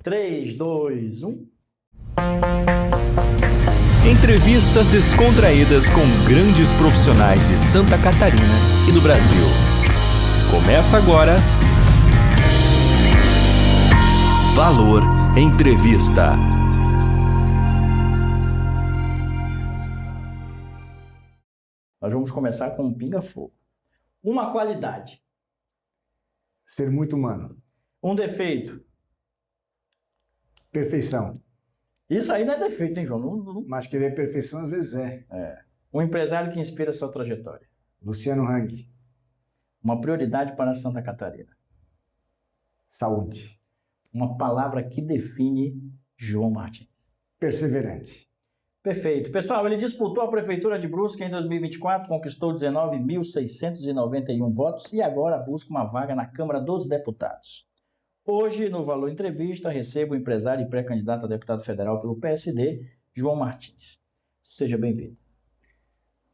3, 2, 1. Entrevistas descontraídas com grandes profissionais de Santa Catarina e do Brasil. Começa agora Valor Entrevista. Nós vamos começar com um pinga-fogo. Uma qualidade. Ser muito humano. Um defeito. Perfeição. Isso aí não é defeito, hein, João? Mas querer perfeição às vezes é. Um empresário que inspira a sua trajetória. Luciano Hang. Uma prioridade para Santa Catarina. Saúde. Uma palavra que define João Martins. Perseverante. Perfeito. Pessoal, ele disputou a Prefeitura de Brusque em 2024, conquistou 19.691 votos e agora busca uma vaga na Câmara dos Deputados. Hoje, no Valor Entrevista, recebo o empresário e pré-candidato a deputado federal pelo PSD, João Martins. Seja bem-vindo.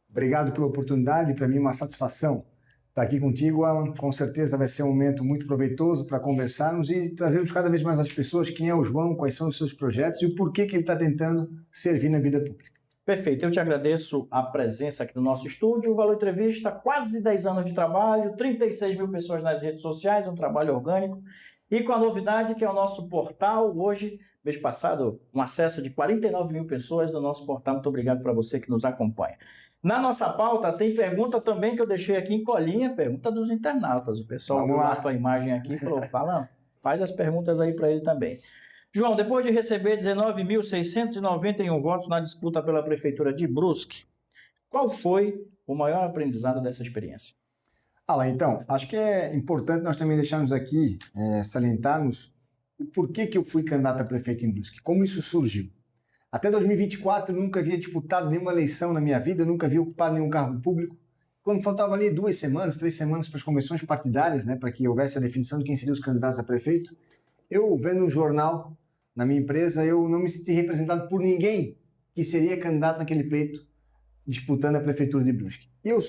Obrigado pela oportunidade, para mim é uma satisfação estar aqui contigo, Alan. Com certeza vai ser um momento muito proveitoso para conversarmos e trazermos cada vez mais às pessoas quem é o João, quais são os seus projetos e o porquê que ele está tentando servir na vida pública. Perfeito, eu te agradeço a presença aqui no nosso estúdio. O Valor Entrevista, quase 10 anos de trabalho, 36 mil pessoas nas redes sociais, um trabalho orgânico. E com a novidade que é o nosso portal, hoje, mês passado, um acesso de 49 mil pessoas no nosso portal. Muito obrigado para você que nos acompanha. Na nossa pauta tem pergunta também que eu deixei aqui em colinha, pergunta dos internautas. O pessoal viu a tua imagem aqui e falou, fala, faz as perguntas aí para ele também. João, depois de receber 19.691 votos na disputa pela Prefeitura de Brusque, qual foi o maior aprendizado dessa experiência? Então, acho que é importante nós também deixarmos aqui, salientarmos o porquê que eu fui candidato a prefeito em Brusque, como isso surgiu. Até 2024 eu nunca havia disputado nenhuma eleição na minha vida, nunca havia ocupado nenhum cargo público. Quando faltava ali 2 semanas, 3 semanas para as convenções partidárias, né, para que houvesse a definição de quem seriam os candidatos a prefeito, eu vendo um jornal na minha empresa, eu não me senti representado por ninguém que seria candidato naquele pleito disputando a prefeitura de Brusque. E eu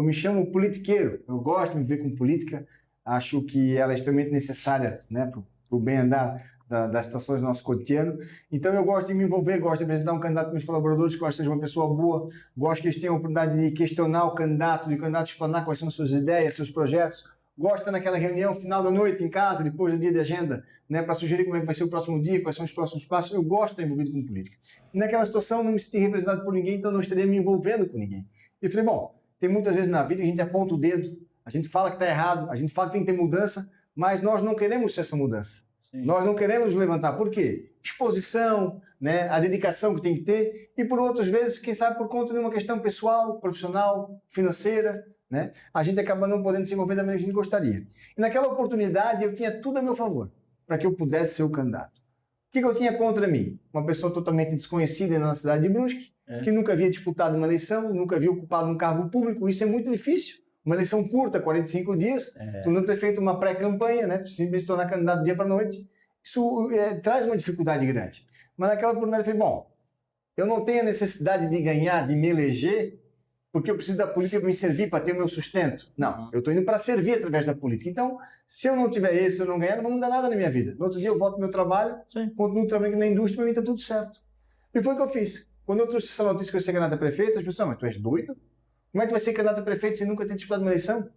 me chamo politiqueiro, eu gosto de me ver com política, acho que ela é extremamente necessária, né, para o bem andar das situações do nosso cotidiano. Então eu gosto de me envolver, gosto de apresentar um candidato para meus colaboradores, gosto que seja uma pessoa boa, gosto que eles tenham a oportunidade de questionar o candidato, de o candidato explanar quais são suas ideias, seus projetos. Gosto de estar naquela reunião final da noite em casa, depois do dia de agenda, né, para sugerir como é que vai ser o próximo dia, quais são os próximos passos. Eu gosto de estar envolvido com política. E naquela situação não me senti representado por ninguém, então não estaria me envolvendo com ninguém. E eu falei, bom, tem muitas vezes na vida que a gente aponta o dedo, a gente fala que está errado, a gente fala que tem que ter mudança, mas nós não queremos ser essa mudança. Sim. Nós não queremos levantar. Por quê? Exposição, né, a dedicação que tem que ter, e por outras vezes, quem sabe por conta de uma questão pessoal, profissional, financeira, né, a gente acaba não podendo se envolver da maneira que a gente gostaria. E naquela oportunidade eu tinha tudo a meu favor para que eu pudesse ser o candidato. O que eu tinha contra mim? Uma pessoa totalmente desconhecida na cidade de Brusque, que nunca havia disputado uma eleição, nunca havia ocupado um cargo público. Isso é muito difícil. Uma eleição curta, 45 dias, tu não ter feito uma pré-campanha, né? Tu simplesmente tornar candidato do dia para a noite. Isso traz uma dificuldade grande. Mas naquela oportunidade eu falei, bom, eu não tenho a necessidade de ganhar, de me eleger, porque eu preciso da política para me servir, para ter o meu sustento. Não, eu estou indo para servir através da política. Então, se eu não tiver isso, se eu não ganhar, não vai mudar nada na minha vida. No outro dia eu volto para o meu trabalho, continuo trabalhando na indústria, para mim está tudo certo. E foi o que eu fiz. Quando eu trouxe essa notícia que eu ia ser candidato a prefeito, as pessoas, mas tu és doido? Como é que tu vai ser candidato a prefeito sem nunca ter disputado uma eleição?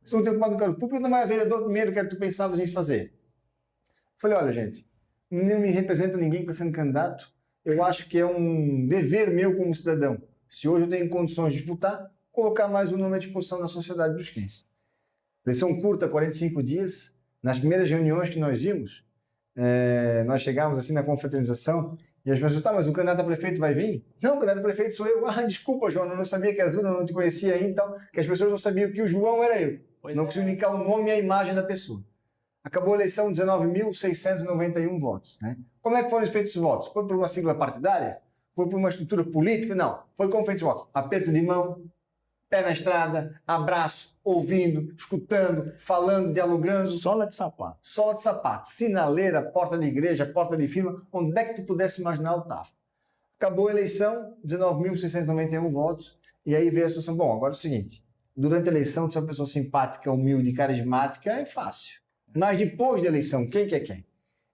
Se não tem ocupado um cargo público, não vai vereador primeiro, que era tu pensavas em fazer. Eu falei, olha gente, não me representa ninguém que está sendo candidato, eu acho que é um dever meu como cidadão. Se hoje eu tenho condições de disputar, colocar mais um nome à disposição da sociedade brusquense. Eleição curta, 45 dias. Nas primeiras reuniões que nós vimos, nós chegávamos assim na confraternização e as pessoas, mas o candidato a prefeito vai vir? Não, o candidato a prefeito sou eu. Desculpa, João, eu não sabia que era tu, eu não te conhecia aí, então, que as pessoas não sabiam que o João era eu. Não conseguiam indicar o nome e a imagem da pessoa. Acabou a eleição, 19.691 votos. Né? Como é que foram feitos os votos? Foi por uma sigla partidária? Foi por uma estrutura política? Não. Foi como feitos os votos? Aperto de mão, pé na estrada, abraço, ouvindo, escutando, falando, dialogando. Sola de sapato. Sola de sapato. Sinaleira, porta de igreja, porta de firma, onde é que tu pudesse imaginar eu estava. Acabou a eleição, 19.691 votos, e aí veio a situação, bom, agora é o seguinte, durante a eleição, se é uma pessoa simpática, humilde, carismática, é fácil. Mas depois da eleição, quem que é quem?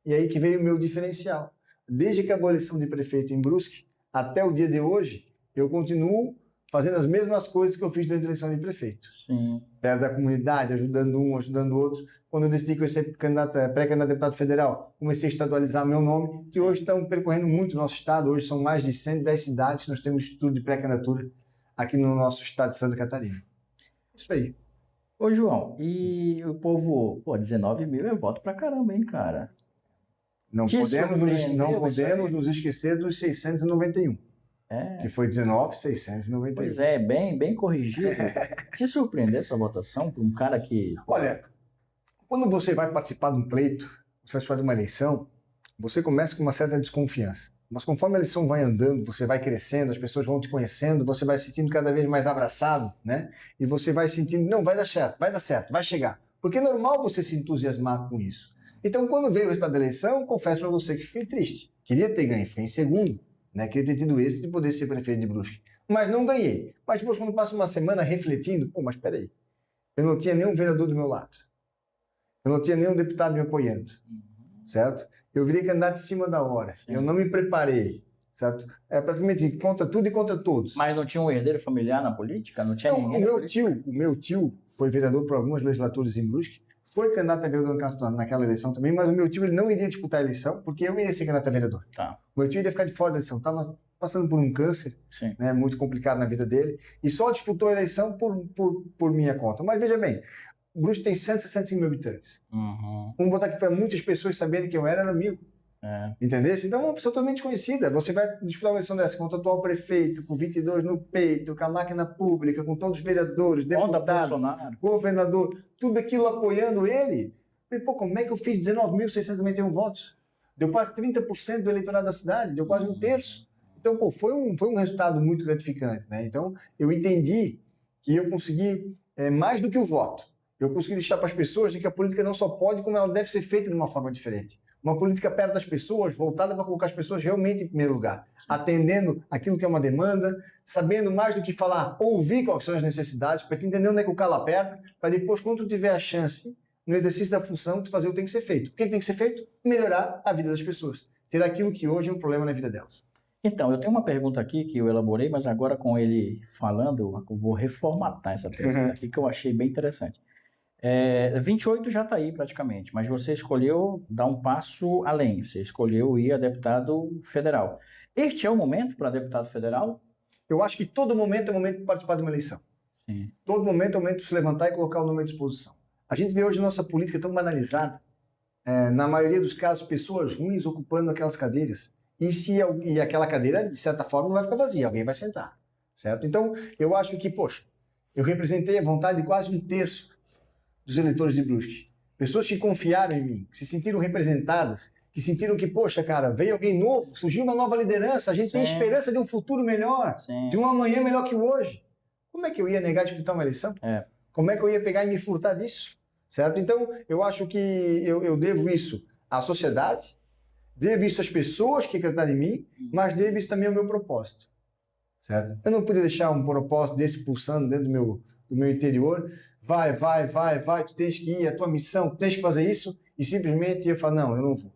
E aí que veio o meu diferencial. Desde que acabou a eleição de prefeito em Brusque, até o dia de hoje, eu continuo fazendo as mesmas coisas que eu fiz durante a eleição de prefeito. Sim. Perto da comunidade, ajudando um, ajudando o outro. Quando eu decidi que eu ia ser pré-candidato a deputado federal, comecei a estadualizar meu nome, e hoje estamos percorrendo muito o nosso estado. Hoje são mais de 110 cidades, nós temos estudo de pré-candidatura aqui no nosso estado de Santa Catarina. Isso aí. Ô, João, e o povo, 19 mil é voto pra caramba, hein, cara? Não Te podemos surpreendeu isso aí? nos esquecer dos 691, que foi 19,691. Pois é, bem corrigido. Te surpreendeu essa votação para um cara que... Olha, quando você vai participar de um pleito, você vai participar de uma eleição, você começa com uma certa desconfiança. Mas conforme a eleição vai andando, você vai crescendo, as pessoas vão te conhecendo, você vai se sentindo cada vez mais abraçado, né? E você vai sentindo, não, vai dar certo, vai chegar. Porque é normal você se entusiasmar com isso. Então, quando veio o resultado da eleição, confesso para você que fiquei triste. Queria ter ganho, fiquei em segundo, né? Queria ter tido esse de poder ser prefeito de Brusque. Mas não ganhei. Mas depois, quando passa uma semana refletindo, mas peraí, eu não tinha nenhum vereador do meu lado. Eu não tinha nenhum deputado me apoiando. Certo? Eu virei candidato em cima da hora. Sim. Eu não me preparei, certo? É praticamente contra tudo e contra todos. Mas não tinha um herdeiro familiar na política? Não tinha ninguém o meu tio foi vereador por algumas legislaturas em Brusque, foi candidato a vereador naquela eleição também, mas o meu tio ele não iria disputar a eleição, porque eu iria ser candidato a vereador. Tá. O meu tio iria ficar de fora da eleição. Estava passando por um câncer, né, muito complicado na vida dele, e só disputou a eleição por minha conta. Mas veja bem, Brusque tem 165 mil habitantes. Vamos botar aqui para muitas pessoas saberem que eu era amigo. Entendeu? Então é uma pessoa totalmente conhecida. Você vai disputar uma eleição dessa com o atual prefeito, com 22 no peito, com a máquina pública, com todos os vereadores, deputados, governador, tudo aquilo apoiando ele. E, como é que eu fiz 19.691 votos? Deu quase 30% do eleitorado da cidade, deu quase um terço. Então, foi um resultado muito gratificante, né? Então, eu entendi que eu consegui mais do que o voto. Eu consegui deixar para as pessoas de que a política não só pode, como ela deve ser feita de uma forma diferente. Uma política perto das pessoas, voltada para colocar as pessoas realmente em primeiro lugar. Atendendo aquilo que é uma demanda, sabendo mais do que falar, ouvir quais são as necessidades, para te entender onde é que o calo aperta, para depois, quando tu tiver a chance, no exercício da função, tu fazer o que tem que ser feito. O que tem que ser feito? Melhorar a vida das pessoas. Ter aquilo que hoje é um problema na vida delas. Então, eu tenho uma pergunta aqui que eu elaborei, mas agora com ele falando, eu vou reformatar essa pergunta aqui, que eu achei bem interessante. 28 já está aí praticamente, mas você escolheu dar um passo além, você escolheu ir a deputado federal. Este é o momento para deputado federal? Eu acho que todo momento é momento de participar de uma eleição. Sim. Todo momento é momento de se levantar e colocar o nome à disposição. A gente vê hoje a nossa política tão banalizada, na maioria dos casos, pessoas ruins ocupando aquelas cadeiras, e aquela cadeira, de certa forma, não vai ficar vazia, alguém vai sentar, certo? Então, eu acho que, eu representei a vontade de quase um terço dos eleitores de Brusque. Pessoas que confiaram em mim, que se sentiram representadas, que sentiram que, veio alguém novo, surgiu uma nova liderança, a gente tem esperança de um futuro melhor, de um amanhã melhor que o hoje. Como é que eu ia negar disputar uma eleição? Como é que eu ia pegar e me furtar disso? Certo? Então, eu acho que eu devo isso à sociedade, devo isso às pessoas que acreditaram em mim, mas devo isso também ao meu propósito. Certo? Eu não podia deixar um propósito desse pulsando dentro do meu interior. Vai, tu tens que ir, a tua missão, tu tens que fazer isso, e simplesmente eu falo, não, eu não vou.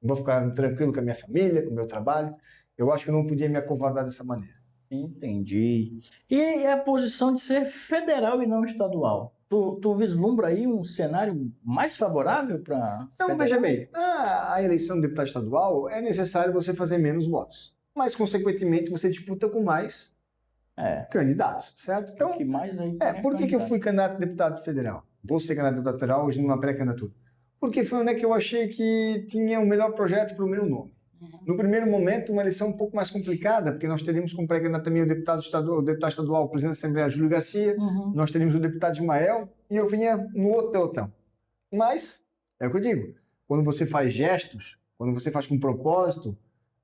Eu vou ficar tranquilo com a minha família, com o meu trabalho. Eu acho que eu não podia me acovardar dessa maneira. Entendi. E a posição de ser federal e não estadual? Tu vislumbra aí um cenário mais favorável para... Não, veja bem, a eleição de deputado estadual é necessário você fazer menos votos, mas, consequentemente, você disputa com mais candidatos, certo? Então, que mais aí por que eu fui candidato a deputado federal? Vou ser candidato a deputado federal hoje numa pré-candidatura. Porque foi onde é que eu achei que tinha o melhor projeto para o meu nome. No primeiro momento, uma eleição um pouco mais complicada, porque nós teríamos como pré-candidato também o deputado estadual, o presidente da Assembleia, Júlio Garcia, nós teríamos o deputado Ismael, e eu vinha no outro pelotão. Mas, é o que eu digo, quando você faz gestos, quando você faz com propósito,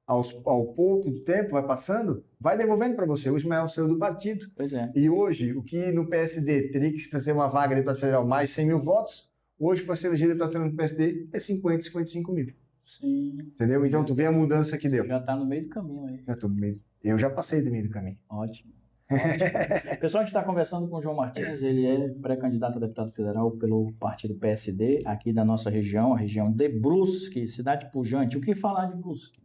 ao pouco do tempo vai passando, vai devolvendo para você. O Ismael saiu do partido. Pois é. E hoje, o que no PSD teria que fazer uma vaga de deputado federal mais 100 mil votos, hoje, para ser elegido deputado federal no PSD, é 50, 55 mil. Sim. Entendeu? Então, tu vê a mudança que deu. Já está no meio do caminho aí. Já estou no meio. Eu já passei do meio do caminho. Ótimo. Pessoal, a gente está conversando com o João Martins, ele é pré-candidato a deputado federal pelo partido PSD, aqui da nossa região, a região de Brusque, cidade pujante. O que falar de Brusque?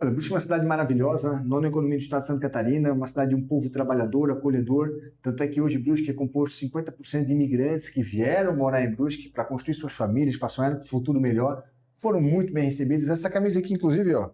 Olha, Brusque é uma cidade maravilhosa, nona economia do estado de Santa Catarina, uma cidade de um povo trabalhador, acolhedor. Tanto é que hoje Brusque é composto 50% de imigrantes que vieram morar em Brusque para construir suas famílias, para sonhar com um futuro melhor. Foram muito bem recebidos. Essa camisa aqui, inclusive, ó,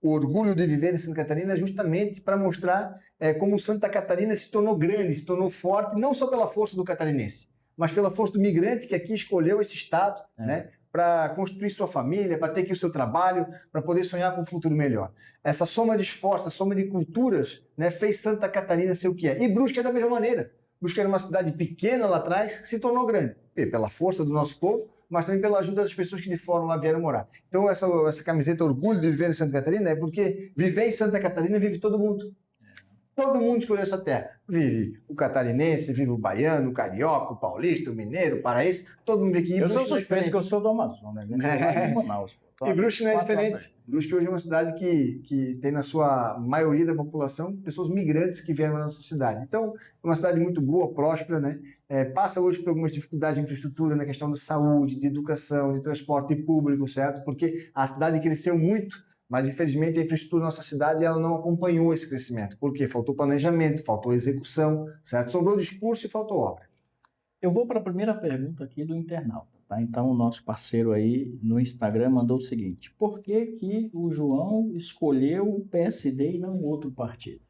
o orgulho de viver em Santa Catarina é justamente para mostrar como Santa Catarina se tornou grande, se tornou forte, não só pela força do catarinense, mas pela força do migrante que aqui escolheu esse estado, né? Para construir sua família, para ter aqui o seu trabalho, para poder sonhar com um futuro melhor. Essa soma de esforço, a soma de culturas, né, fez Santa Catarina ser o que é. E Brusque é da mesma maneira. Brusque era uma cidade pequena lá atrás, que se tornou grande. Pela força do nosso povo, mas também pela ajuda das pessoas que de fora lá vieram morar. Então essa camiseta Orgulho de Viver em Santa Catarina é porque viver em Santa Catarina vive todo mundo. Todo mundo escolheu essa terra. Vive o catarinense, vive o baiano, o carioca, o paulista, o mineiro, o paraense. Todo mundo aqui. Eu sou suspeito que eu sou do Amazonas, né? Sou de Manaus. E Brusque não é diferente. Brusque hoje é uma cidade que tem na sua maioria da população pessoas migrantes que vieram na nossa cidade. Então, é uma cidade muito boa, próspera, né? Passa hoje por algumas dificuldades de infraestrutura na questão da saúde, de educação, de transporte público, certo? Porque a cidade cresceu muito, mas infelizmente a infraestrutura da nossa cidade ela não acompanhou esse crescimento. Por quê? Faltou planejamento, faltou execução, certo? Sobrou discurso e faltou obra. Eu vou para a primeira pergunta aqui do internauta, tá? Então o nosso parceiro aí no Instagram mandou o seguinte: por que que o João escolheu o PSD e não outro partido?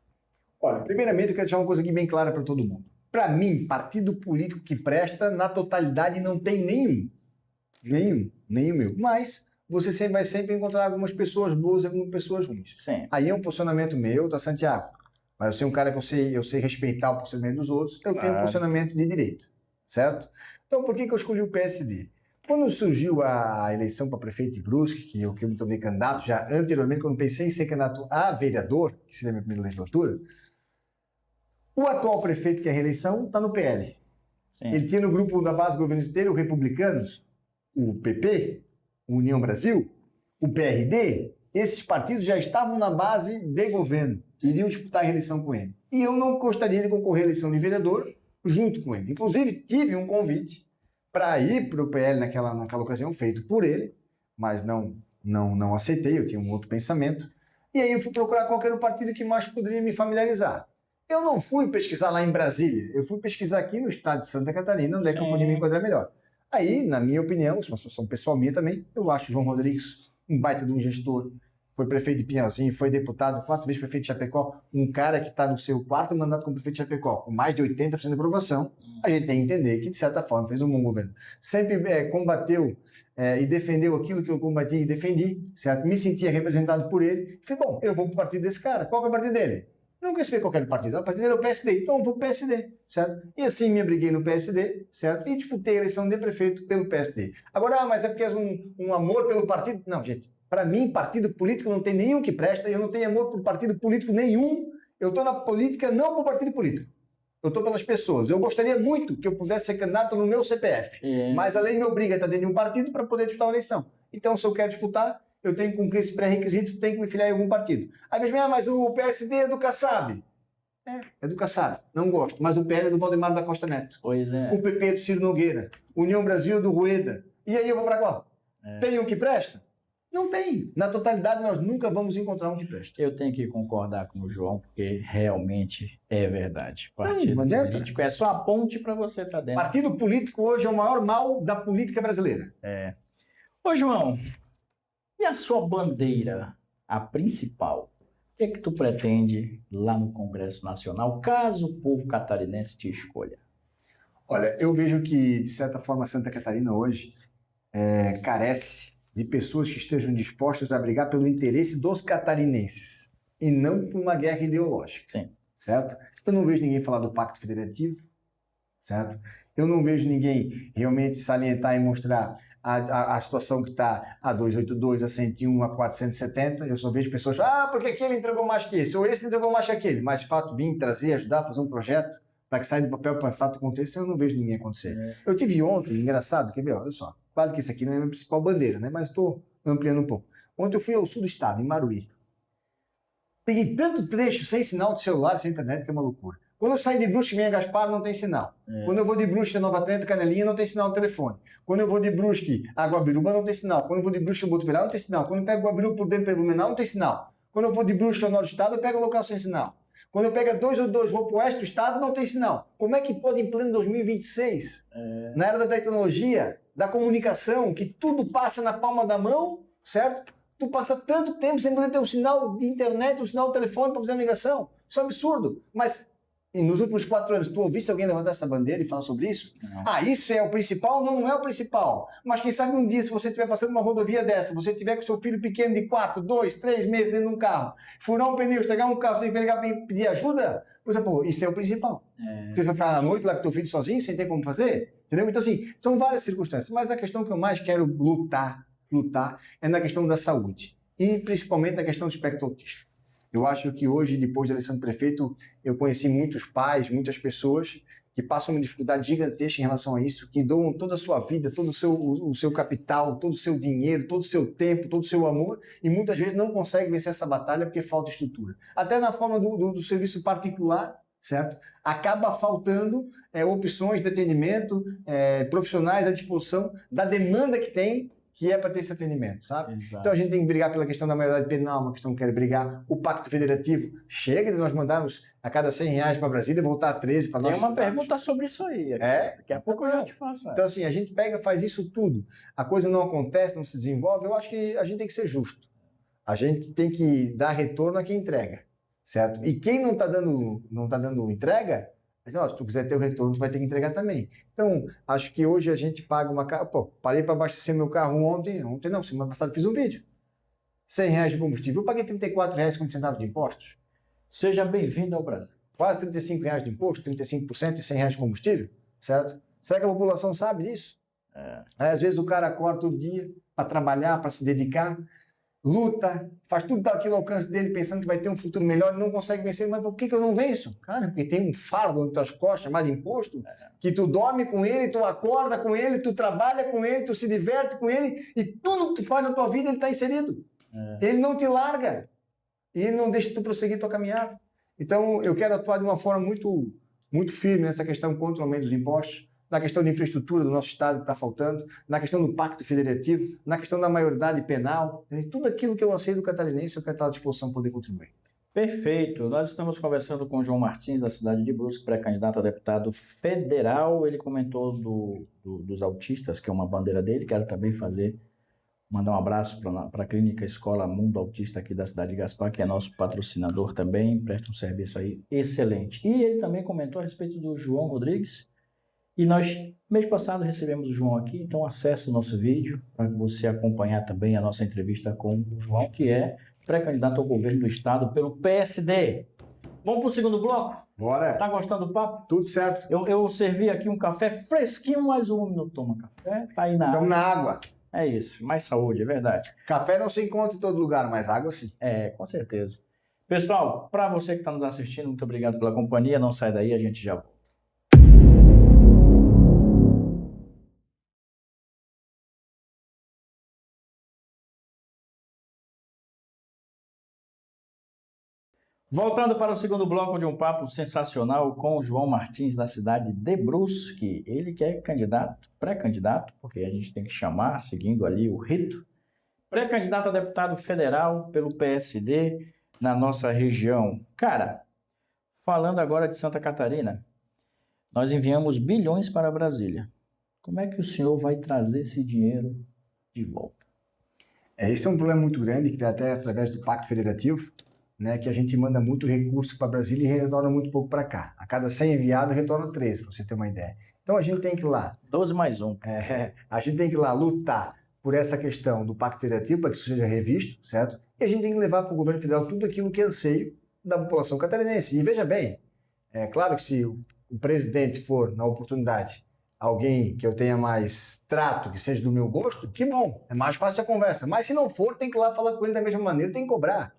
Olha, primeiramente eu quero deixar uma coisa aqui bem clara para todo mundo. Para mim, partido político que presta, na totalidade não tem nenhum. Nem o meu. Mas você vai sempre encontrar algumas pessoas boas e algumas pessoas ruins. Sim. Aí é um posicionamento meu, tá, Santiago? Mas eu sou um cara que eu sei respeitar o posicionamento dos outros, eu tenho um posicionamento de direita, certo? Então por que eu escolhi o PSD? Quando surgiu a eleição para prefeito de Brusque, que eu me tornei candidato já anteriormente, quando pensei em ser candidato a vereador, que seria a minha primeira legislatura, o atual prefeito que é a reeleição está no PL. Sim. Ele tinha no grupo da base governativa os Republicanos, o PP, União Brasil, o PRD, esses partidos já estavam na base de governo, iriam disputar a reeleição com ele. E eu não gostaria de concorrer à eleição de vereador junto com ele. Inclusive, tive um convite para ir para o PL naquela ocasião, feito por ele, mas não aceitei, eu tinha um outro pensamento. E aí eu fui procurar qual era o partido que mais poderia me familiarizar. Eu não fui pesquisar lá em Brasília, eu fui pesquisar aqui no estado de Santa Catarina, onde é que eu podia me enquadrar melhor. Aí, na minha opinião, isso é uma situação pessoal minha também, eu acho o João Rodrigues um baita de um gestor, foi prefeito de Pinhalzinho, foi deputado, 4 vezes prefeito de Chapecó, um cara que está no seu 4º mandato como prefeito de Chapecó, com mais de 80% de aprovação, a gente tem que entender que, de certa forma, fez um bom governo. Sempre combateu e defendeu aquilo que eu combati e defendi, certo? Me sentia representado por ele, e falei, bom, eu vou para o partido desse cara. Qual que é o partido dele? Não quero saber qual é o partido. O partido dele é o PSD, então eu vou para o PSD, certo? E assim me abriguei no PSD, certo? E disputei a eleição de prefeito pelo PSD. Agora, mas é porque és um amor pelo partido? Não, gente. Para mim, partido político não tem nenhum que presta, eu não tenho amor por partido político nenhum. Eu estou na política não por partido político. Eu estou pelas pessoas. Eu gostaria muito que eu pudesse ser candidato no meu CPF, mas a lei me obriga a estar dentro de um partido para poder disputar uma eleição. Então, se eu quero disputar, eu tenho que cumprir esse pré-requisito, tenho que me filiar em algum partido. Aí vem, mas o PSD é do Kassab. É do Kassab, não gosto. Mas o PL é do Valdemar da Costa Neto. Pois é. O PP é do Ciro Nogueira. União Brasil é do Rueda. E aí eu vou para qual? Tem um que presta? Não tem. Na totalidade, nós nunca vamos encontrar um que presta. Eu tenho que concordar com o João, porque realmente é verdade. Não adianta. Político é só a ponte para você estar dentro. Partido político hoje é o maior mal da política brasileira. Ô, João, e a sua bandeira, a principal? O que é que tu pretende lá no Congresso Nacional, caso o povo catarinense te escolha? Olha, eu vejo que, de certa forma, Santa Catarina hoje carece de pessoas que estejam dispostas a brigar pelo interesse dos catarinenses e não por uma guerra ideológica. Sim. Certo? Eu não vejo ninguém falar do Pacto Federativo, certo? Eu não vejo ninguém realmente salientar e mostrar a situação que está a 282, a 101, a 470. Eu só vejo pessoas, porque aquele entregou mais que esse, ou esse entregou mais que aquele. Mas, de fato, vir trazer, ajudar a fazer um projeto para que saia do papel para de fato aconteça, eu não vejo ninguém acontecer. Eu tive ontem, engraçado, quer ver? Olha só. Claro que isso aqui não é a minha principal bandeira, né? Mas estou ampliando um pouco. Ontem eu fui ao sul do estado, em Maruí. Peguei tanto trecho sem sinal de celular, sem internet, que é uma loucura. Quando eu saio de Brusque e venho a Gaspar, não tem sinal. Quando eu vou de Brusque a Nova Trento, Canelinha, não tem sinal no telefone. Quando eu vou de Brusque a Guabiruba, não tem sinal. Quando eu vou de Brusque a Botuverá, não tem sinal. Quando eu pego Guabiruba por dentro do Blumenau, não tem sinal. Quando eu vou de Brusque ao norte do estado, eu pego o local sem sinal. Quando eu pego a 282 vou para o oeste do estado, não tem sinal. Como é que pode, em pleno 2026, na era da tecnologia, da comunicação, que tudo passa na palma da mão, certo? Tu passa tanto tempo sem poder ter um sinal de internet, um sinal de telefone para fazer uma ligação. Isso é um absurdo. Mas e nos últimos 4 anos, tu ouviste alguém levantar essa bandeira e falar sobre isso? Não. Ah, isso é o principal? Não, não é o principal. Mas quem sabe um dia, se você estiver passando uma rodovia dessa, você tiver com seu filho pequeno de 4, 2, 3 meses dentro de um carro, furar um pneu, estragar um carro, você tem que ligar para pedir ajuda? Pois é, pô, isso é o principal. Você vai ficar à noite lá com teu filho sozinho, sem ter como fazer? Entendeu? Então, assim, são várias circunstâncias. Mas a questão que eu mais quero lutar é na questão da saúde. E principalmente na questão do espectro autista. Eu acho que hoje, depois da eleição do prefeito, eu conheci muitos pais, muitas pessoas que passam uma dificuldade gigantesca em relação a isso, que doam toda a sua vida, todo o seu capital, todo o seu dinheiro, todo o seu tempo, todo o seu amor, e muitas vezes não conseguem vencer essa batalha porque falta estrutura. Até na forma do serviço particular, certo? Acaba faltando opções de atendimento, profissionais à disposição da demanda que tem, que é para ter esse atendimento, sabe? Exato. Então a gente tem que brigar pela questão da maioridade penal, uma questão que quer brigar. O Pacto Federativo, chega de nós mandarmos a cada R$100 para Brasília e voltar a 13 para nós. Tem uma pergunta sobre isso aí. Daqui a pouco eu já te faço. Então assim, a gente pega, faz isso tudo. A coisa não acontece, não se desenvolve. Eu acho que a gente tem que ser justo. A gente tem que dar retorno a quem entrega, certo? E quem não está dando entrega, se tu quiser ter o retorno, tu vai ter que entregar também. Então, acho que hoje a gente paga uma... Pô, parei para abastecer meu carro ontem não, semana passada fiz um vídeo. R$100 de combustível, eu paguei R$34,50 de impostos. Seja bem-vindo ao Brasil. Quase R$35 de imposto, 35% e R$100 de combustível, certo? Será que a população sabe disso? Aí, às vezes o cara acorda todo dia para trabalhar, para se dedicar, luta, faz tudo aquilo ao alcance dele pensando que vai ter um futuro melhor e não consegue vencer. Mas por que eu não venço? Cara, porque tem um fardo nas tuas costas chamado imposto, que tu dorme com ele, tu acorda com ele, tu trabalha com ele, tu se diverte com ele e tudo que tu faz na tua vida ele está inserido. Ele não te larga e ele não deixa tu prosseguir tua caminhada. Então eu quero atuar de uma forma muito, muito firme nessa questão contra o aumento dos impostos, na questão de infraestrutura do nosso Estado que está faltando, na questão do Pacto Federativo, na questão da maioridade penal, tudo aquilo que eu anseio do catarinense, eu quero estar à disposição para poder contribuir. Perfeito. Nós estamos conversando com o João Martins, da cidade de Brusque, pré-candidato a deputado federal. Ele comentou dos autistas, que é uma bandeira dele. Quero também mandar um abraço para a Clínica Escola Mundo Autista aqui da cidade de Gaspar, que é nosso patrocinador também, presta um serviço aí excelente. E ele também comentou a respeito do João Rodrigues. E nós, mês passado, recebemos o João aqui, então acesse o nosso vídeo para você acompanhar também a nossa entrevista com o João, que é pré-candidato ao governo do estado pelo PSD. Vamos para o segundo bloco? Bora! Tá gostando do papo? Tudo certo. Eu servi aqui um café fresquinho, mas o homem não toma café, tá aí na água. Estamos na água. É isso, mais saúde, é verdade. Café não se encontra em todo lugar, mas água sim. Com certeza. Pessoal, para você que está nos assistindo, muito obrigado pela companhia, não sai daí, a gente já volta. Voltando para o segundo bloco de um papo sensacional com o João Martins, da cidade de Brusque. Ele que é pré-candidato, porque a gente tem que chamar, seguindo ali o rito, pré-candidato a deputado federal pelo PSD na nossa região. Cara, falando agora de Santa Catarina, nós enviamos bilhões para Brasília. Como é que o senhor vai trazer esse dinheiro de volta? Esse é um problema muito grande, que até através do Pacto Federativo, né, que a gente manda muito recurso para Brasília e retorna muito pouco para cá. A cada 100 enviados, retorna 13, para você ter uma ideia. Então a gente tem que ir lá... 12 mais 1. A gente tem que ir lá lutar por essa questão do Pacto Federativo, para que isso seja revisto, certo? E a gente tem que levar para o governo federal tudo aquilo que é anseio da população catarinense. E veja bem, é claro que se o presidente for, na oportunidade, alguém que eu tenha mais trato, que seja do meu gosto, que bom, é mais fácil a conversa. Mas se não for, tem que ir lá falar com ele da mesma maneira, tem que cobrar.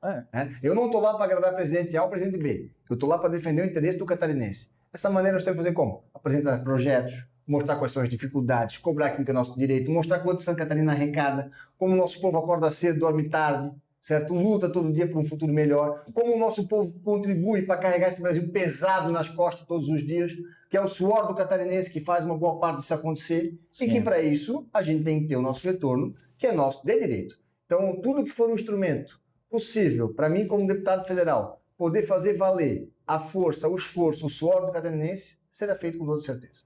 Eu não estou lá para agradar presidente A ou presidente B. Eu estou lá para defender o interesse do catarinense. Dessa maneira nós temos que fazer como? Apresentar projetos, mostrar quais são as dificuldades, cobrar aquilo que é nosso direito, mostrar quanto Santa Catarina arrecada, como o nosso povo acorda cedo, dorme tarde, certo? Luta todo dia por um futuro melhor. Como o nosso povo contribui para carregar esse Brasil pesado nas costas todos os dias, que é o suor do catarinense que faz uma boa parte disso acontecer. Sim. E que para isso a gente tem que ter o nosso retorno, que é nosso de direito. Então, tudo que for um instrumento possível para mim como deputado federal poder fazer valer a força, o esforço, o suor do catarinense, será feito com toda certeza.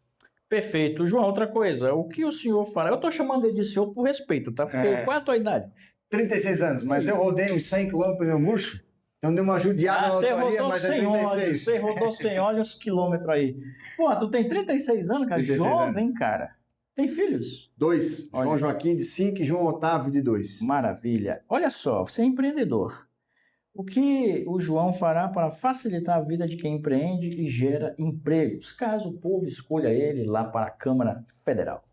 Perfeito. João, outra coisa, o que o senhor fará? Eu estou chamando ele de senhor por respeito, tá? Porque qual é a tua idade? 36 anos, mas eu rodei uns 100 km pneu murcho, então dei uma judiada na autoria, mas é 36. Você rodou sem óleo uns quilômetros aí. Pô, tu tem 36 anos, cara? 36 Jovem, anos. cara. Tem filhos? 2, Olha. João Joaquim de 5 e João Otávio de 2. Maravilha. Olha só, você é empreendedor. O que o João fará para facilitar a vida de quem empreende e gera empregos, caso o povo escolha ele lá para a Câmara Federal?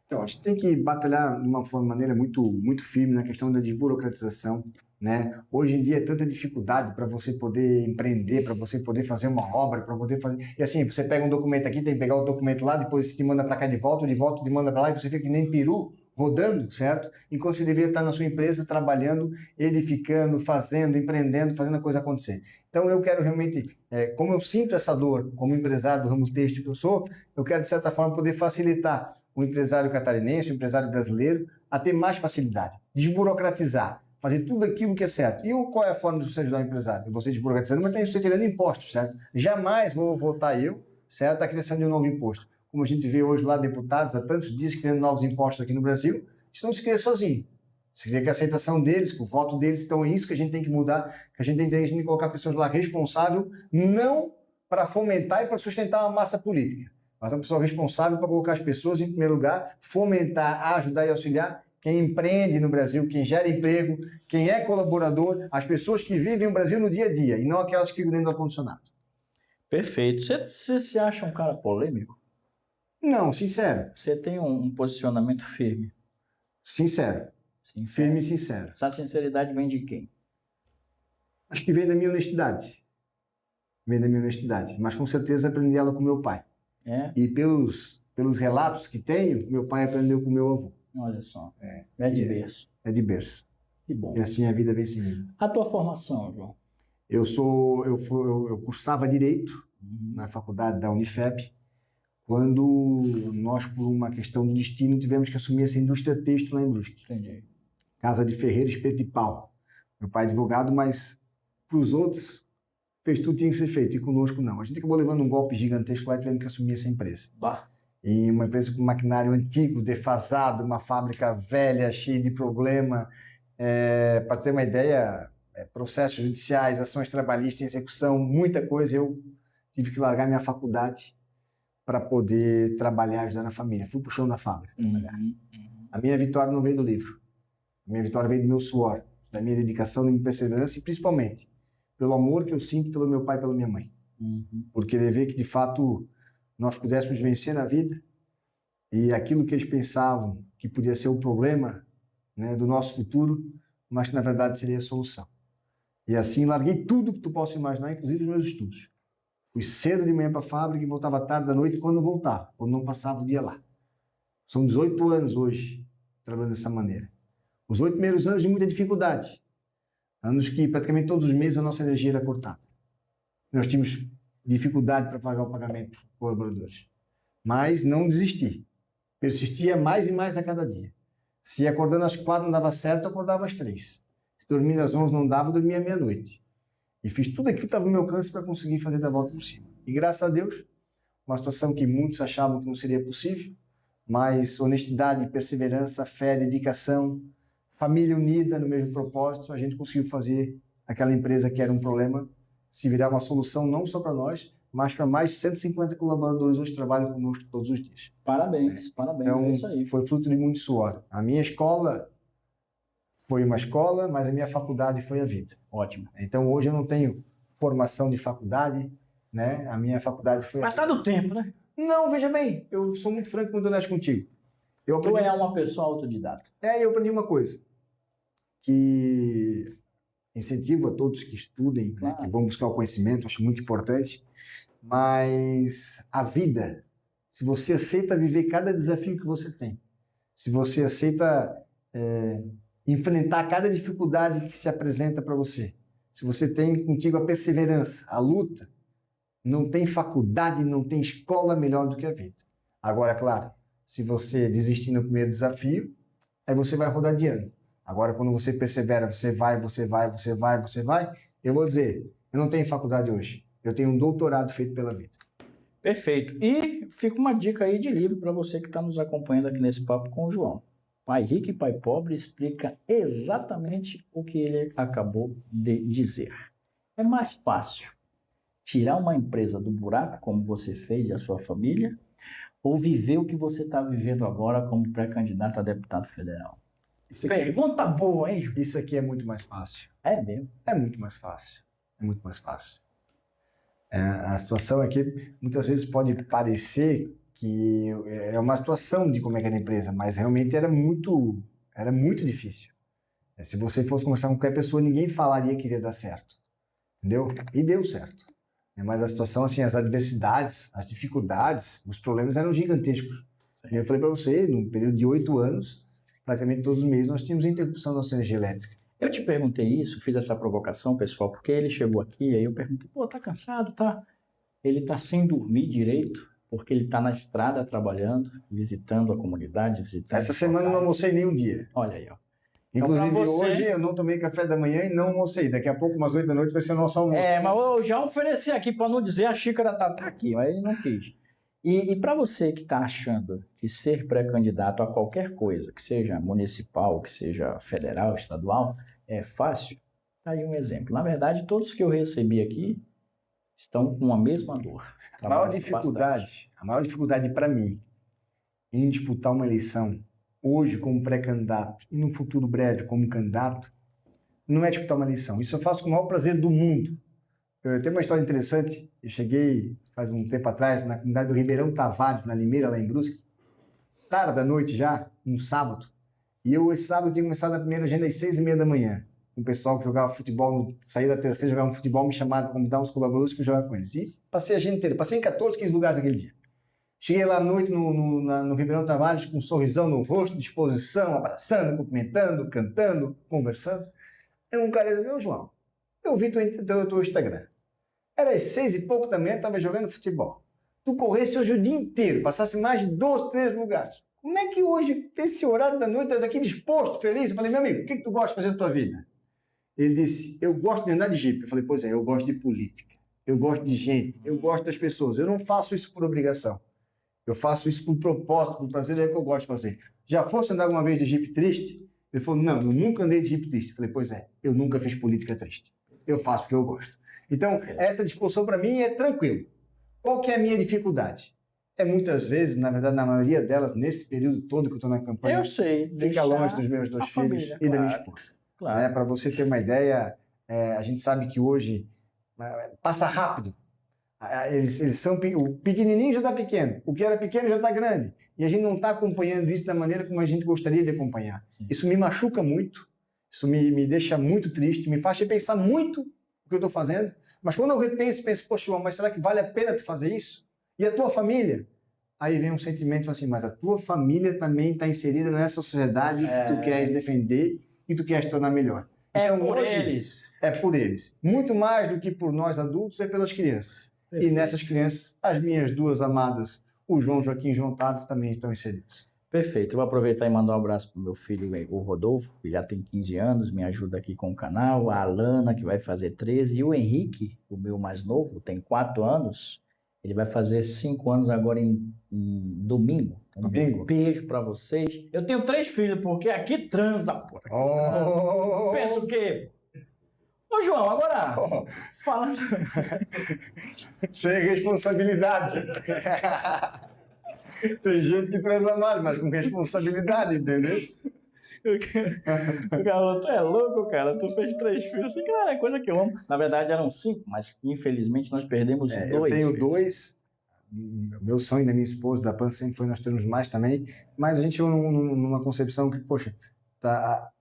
Então, a gente tem que batalhar de uma maneira muito firme na questão da desburocratização, né? Hoje em dia é tanta dificuldade para você poder empreender, para você poder fazer uma obra, para poder fazer... E assim, você pega um documento aqui, tem que pegar o documento lá, depois te manda para cá de volta te manda para lá, e você fica que nem peru, rodando, certo? Enquanto você deveria estar na sua empresa trabalhando, edificando, fazendo, empreendendo, fazendo a coisa acontecer. Então eu quero realmente, como eu sinto essa dor, como empresário do ramo têxtil que eu sou, eu quero de certa forma poder facilitar o empresário catarinense, o empresário brasileiro, a ter mais facilidade, desburocratizar, fazer tudo aquilo que é certo. E qual é a forma de você ajudar o empresário? Eu vou ser desburocratizando, mas também você tirando impostos, certo? Jamais vou votar eu, certo? A criação de um novo imposto. Como a gente vê hoje lá deputados há tantos dias criando novos impostos aqui no Brasil, isso não se cria sozinho. Se cria que a aceitação deles, que o voto deles, então é isso que a gente tem que mudar, que a gente tem que colocar pessoas lá responsáveis, não para fomentar e para sustentar uma massa política, mas uma pessoa responsável para colocar as pessoas em primeiro lugar, fomentar, ajudar e auxiliar quem empreende no Brasil, quem gera emprego, quem é colaborador, as pessoas que vivem o Brasil no dia a dia, e não aquelas que ficam dentro do ar-condicionado. Perfeito. Você se acha um cara polêmico? Não, sincero. Você tem um posicionamento firme. Sincero. Firme e sincero. Essa sinceridade vem de quem? Acho que vem da minha honestidade. Vem da minha honestidade. Mas com certeza aprendi ela com meu pai. É? E pelos relatos que tenho, meu pai aprendeu com meu avô. Olha só. É de berço. É de berço. Que bom. E assim a vida vem seguindo. A tua formação, João? Eu cursava Direito na faculdade da Unifeb, quando nós, por uma questão do destino, tivemos que assumir essa indústria têxtil lá em Brusque. Entendi. Casa de ferreiro, espeto e pau. Meu pai é advogado, mas para os outros fez tudo que tinha que ser feito, e conosco não. A gente acabou levando um golpe gigantesco lá e tivemos que assumir essa empresa. Bah. E uma empresa com maquinário antigo, defasado, uma fábrica velha, cheia de problema. Para ter uma ideia, processos judiciais, ações trabalhistas em execução, muita coisa. Eu tive que largar minha faculdade para poder trabalhar, ajudar na família. Fui pro chão da fábrica trabalhar. A minha vitória não veio do livro. A minha vitória veio do meu suor, da minha dedicação, da minha perseverança e principalmente pelo amor que eu sinto pelo meu pai e pela minha mãe. Por querer ver que, de fato, nós pudéssemos vencer na vida e aquilo que eles pensavam que podia ser o problema, né, do nosso futuro, mas que, na verdade, seria a solução. E assim, larguei tudo que tu possa imaginar, inclusive os meus estudos. Fui cedo de manhã para a fábrica e voltava tarde da noite quando voltava, quando não passava o dia lá. São 18 anos hoje trabalhando dessa maneira. Os 8 primeiros anos de muita dificuldade. Anos que praticamente todos os meses a nossa energia era cortada. Nós tínhamos dificuldade para pagar o pagamento dos colaboradores. Mas não desisti. Persistia mais e mais a cada dia. Se acordando às 4 não dava certo, eu acordava às 3. Se dormindo às 11 não dava, eu dormia à meia-noite. E fiz tudo aquilo que estava no meu alcance para conseguir fazer da volta por cima. E graças a Deus, uma situação que muitos achavam que não seria possível, mas honestidade, perseverança, fé, dedicação, família unida no mesmo propósito, a gente conseguiu fazer aquela empresa que era um problema se virar uma solução não só para nós, mas para mais de 150 colaboradores hoje que trabalham conosco todos os dias. Parabéns, parabéns, então, é isso aí. foi fruto de muito suor. A minha escola foi uma escola, mas a minha faculdade foi a vida. Ótimo. Então, hoje eu não tenho formação de faculdade, né? A minha faculdade foi... Mas tá do tempo, né? Não, veja bem, eu sou muito franco e muito honesto contigo. Tu é uma pessoa autodidata. Eu aprendi uma coisa, que incentivo a todos que estudem, Claro, né, que vão buscar o conhecimento, acho muito importante, mas a vida, se você aceita viver cada desafio que você tem, se você aceita enfrentar cada dificuldade que se apresenta para você, se você tem contigo a perseverança, a luta, não tem faculdade, não tem escola melhor do que a vida. Agora, claro, se você desistir no primeiro desafio, aí você vai rodar de ano. Agora, quando você persevera, você vai, eu vou dizer, eu não tenho faculdade hoje, eu tenho um doutorado feito pela vida. Perfeito. E fica uma dica aí de livro para você que está nos acompanhando aqui nesse papo com o João. Pai Rico e Pai Pobre explica exatamente o que ele acabou de dizer. É mais fácil tirar uma empresa do buraco, como você fez e a sua família, ou viver o que você está vivendo agora como pré-candidato a deputado federal? Pergunta boa, hein, João? Isso aqui é muito mais fácil. É mesmo? É muito mais fácil. É muito mais fácil. A situação aqui, muitas vezes pode parecer que é uma situação de como é que era a empresa, mas realmente era muito difícil. Se você fosse conversar com qualquer pessoa, ninguém falaria que iria dar certo. Entendeu? E deu certo. Mas a situação, assim, as adversidades, as dificuldades, os problemas eram gigantescos. E eu falei para você, num período de 8 anos, praticamente todos os meses nós tínhamos a interrupção da nossa energia elétrica. Eu te perguntei isso, fiz essa provocação, pessoal, porque ele chegou aqui, aí eu perguntei, pô, tá cansado, tá? Ele tá sem dormir direito, porque ele tá na estrada trabalhando, visitando a comunidade, visitando... Essa semana eu não almocei nenhum dia. Olha aí, ó. Inclusive, então, você... hoje eu não tomei café da manhã e não almocei. Daqui a pouco, umas 8 da noite, vai ser o nosso almoço. Mas eu já ofereci aqui, para não dizer, a xícara tá aqui, mas ele não quis. E para você que está achando que ser pré-candidato a qualquer coisa, que seja municipal, que seja federal, estadual, é fácil, tá aí um exemplo. Na verdade, todos que eu recebi aqui estão com a mesma dor. A maior dificuldade para mim em disputar uma eleição, hoje como pré-candidato e no futuro breve como candidato, não é disputar uma eleição. Isso eu faço com o maior prazer do mundo. Eu tenho uma história interessante. Eu cheguei faz um tempo atrás na comunidade do Ribeirão Tavares, na Limeira, lá em Brusque, tarde da noite já, um sábado. E eu, esse sábado, tinha começado a primeira agenda às 6h30 da manhã. Um pessoal que jogava futebol, saía da terceira, jogava um futebol, me chamaram para convidar uns colaboradores e fui jogar com eles. E passei a agenda inteira. Passei em 14, 15 lugares naquele dia. Cheguei lá à noite no Ribeirão Tavares com um sorrisão no rosto, disposição, abraçando, cumprimentando, cantando, conversando. Aí um cara disse, João, eu vi teu Instagram. Era às 6 e pouco da manhã, estava jogando futebol. Tu corresse hoje o dia inteiro, passasse mais de 12, 13 lugares. Como é que hoje, esse horário da noite, estás aqui disposto, feliz? Eu falei, meu amigo, o que tu gosta de fazer na tua vida? Ele disse, eu gosto de andar de jipe. Eu falei, pois é, eu gosto de política. Eu gosto de gente, eu gosto das pessoas. Eu não faço isso por obrigação. Eu faço isso por propósito, por prazer, é o que eu gosto de fazer. Já fosse andar alguma vez de jipe triste? Ele falou, não, eu nunca andei de jipe triste. Eu falei, pois é, eu nunca fiz política triste. Eu faço porque eu gosto. Então, essa disposição para mim é tranquilo. Qual que é a minha dificuldade? É muitas vezes, na verdade, na maioria delas, nesse período todo que eu estou na campanha, eu sei, fica longe dos meus 2 filhos família, e da minha esposa. Claro. Para você ter uma ideia, a gente sabe que hoje passa rápido. Eles são, o pequenininho já está pequeno, o que era pequeno já está grande. E a gente não está acompanhando isso da maneira como a gente gostaria de acompanhar. Sim. Isso me machuca muito, isso me deixa muito triste, me faz repensar muito o que eu estou fazendo. Mas quando eu repenso, penso, poxa, João, mas será que vale a pena tu fazer isso? E a tua família? Aí vem um sentimento assim, mas a tua família também está inserida nessa sociedade que tu queres defender e tu queres tornar melhor. Então, por hoje, eles. É por eles. Muito mais do que por nós adultos, é pelas crianças. Perfeito. E nessas crianças, as minhas 2 amadas, o João Joaquim e o João Otávio, também estão inseridos. Perfeito. Eu vou aproveitar e mandar um abraço para o meu filho, o Rodolfo, que já tem 15 anos, me ajuda aqui com o canal, a Alana, que vai fazer 13, e o Henrique, o meu mais novo, tem 4 anos, ele vai fazer 5 anos agora em domingo. Domingo? Um beijo para vocês. Eu tenho 3 filhos, porque aqui transa, pô. Oh. Pensa o quê? Ô, João, agora, falando... Sem responsabilidade. Tem gente que transa mais, mas com responsabilidade, entendeu? O garoto é louco, cara. Tu fez 3 filhos. Isso aqui não é coisa que eu amo. Na verdade, eram 5, mas infelizmente nós perdemos 2. Eu tenho 2. Meu sonho da minha esposa, da Pan, sempre foi nós termos mais também. Mas a gente chegou numa concepção que, poxa,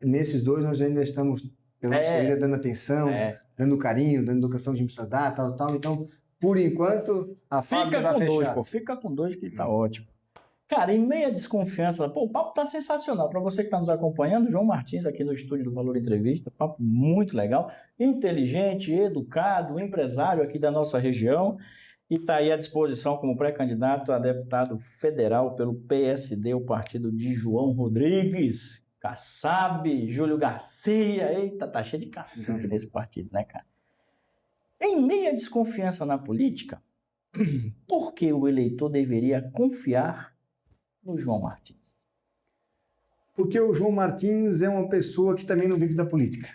nesses 2 nós ainda estamos, pela nossa família, dando atenção, dando carinho, dando educação que a gente precisa dar, tal. Então, por enquanto, a fábrica está fechada. Fica com 2 que tá ótimo. Cara, em meia desconfiança, pô, o papo tá sensacional. Para você que está nos acompanhando, João Martins aqui no estúdio do Valor Entrevista, papo muito legal, inteligente, educado, empresário aqui da nossa região e está aí à disposição como pré-candidato a deputado federal pelo PSD, o partido de João Rodrigues, Kassab, Júlio Garcia. Eita, tá cheio de cacique nesse partido, né, cara? Em meia desconfiança na política, por que o eleitor deveria confiar no João Martins? Porque o João Martins é uma pessoa que também não vive da política.